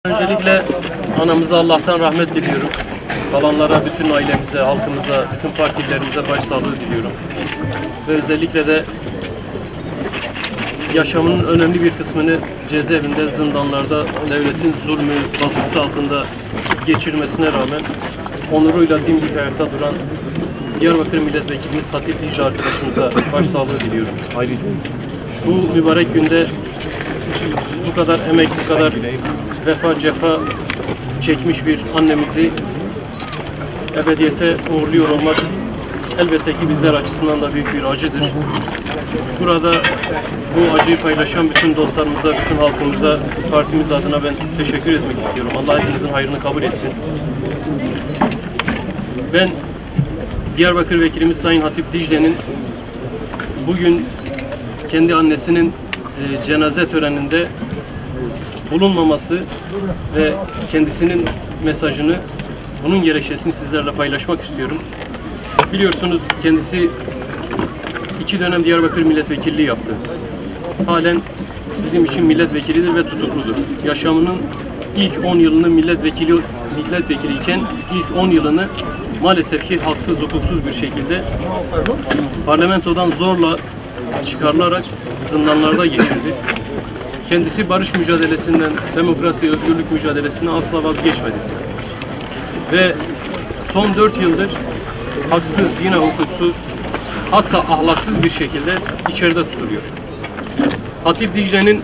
Öncelikle anamıza Allah'tan rahmet diliyorum. Kalanlara, bütün ailemize, halkımıza, bütün partilerimize başsağlığı diliyorum. Ve özellikle de yaşamının önemli bir kısmını cezaevinde, zindanlarda, devletin zulmü, baskısı altında geçirmesine rağmen onuruyla dimdik ayakta duran Diyarbakır Milletvekilimiz Hatip Dicle arkadaşımıza başsağlığı diliyorum. Bu mübarek günde bu kadar emek, bu kadar vefa, cefa çekmiş bir annemizi ebediyete uğurluyor olmak elbette ki bizler açısından da büyük bir acıdır. Burada bu acıyı paylaşan bütün dostlarımıza, bütün halkımıza, partimiz adına ben teşekkür etmek istiyorum. Allah hepinizin hayrını kabul etsin. Ben Diyarbakır Vekilimiz Sayın Hatip Dicle'nin bugün kendi annesinin cenaze töreninde bulunmaması ve kendisinin mesajını, bunun gerekçesini sizlerle paylaşmak istiyorum. Biliyorsunuz kendisi 2 dönem Diyarbakır milletvekilliği yaptı. Halen bizim için milletvekilidir ve tutukludur. Yaşamının ilk 10 yılını milletvekili iken ilk 10 yılını maalesef ki haksız, hukuksuz bir şekilde parlamentodan zorla çıkarılarak zindanlarda geçirdi. Kendisi barış mücadelesinden, demokrasi, özgürlük mücadelesinden asla vazgeçmedi. Ve son 4 yıldır haksız, yine hukuksuz, hatta ahlaksız bir şekilde içeride tutuluyor. Hatip Dicle'nin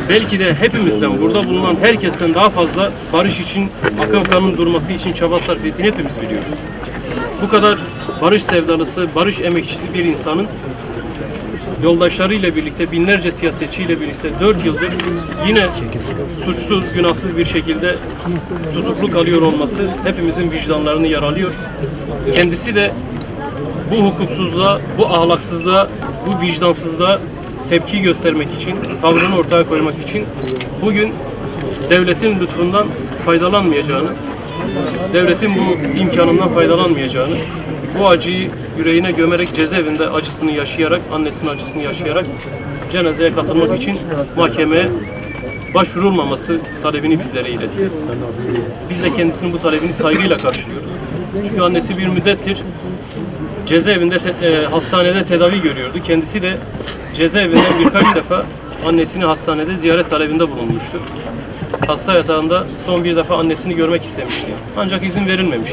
belki de hepimizden, burada bulunan herkesten daha fazla barış için, akan kanın durması için çaba sarf ettiğini hepimiz biliyoruz. Bu kadar barış sevdalısı, barış emekçisi bir insanın yoldaşlarıyla birlikte, binlerce siyasetçiyle birlikte 4 yıldır yine suçsuz, günahsız bir şekilde tutuklu kalıyor olması hepimizin vicdanlarını yaralıyor. Kendisi de bu hukuksuzluğa, bu ahlaksızlığa, bu vicdansızlığa tepki göstermek için, tavrını ortaya koymak için bugün devletin lütfundan faydalanmayacağını, devletin bu imkanından faydalanmayacağını, bu acıyı yüreğine gömerek, cezaevinde acısını yaşayarak, annesinin acısını yaşayarak cenazeye katılmak için mahkemeye başvurulmaması talebini bizlere iletti. Biz de kendisinin bu talebini saygıyla karşılıyoruz. Çünkü annesi bir müddettir cezaevinde, hastanede tedavi görüyordu. Kendisi de cezaevinden birkaç defa annesini hastanede ziyaret talebinde bulunmuştu. Hasta yatağında son bir defa annesini görmek istemişti. Ancak izin verilmemişti.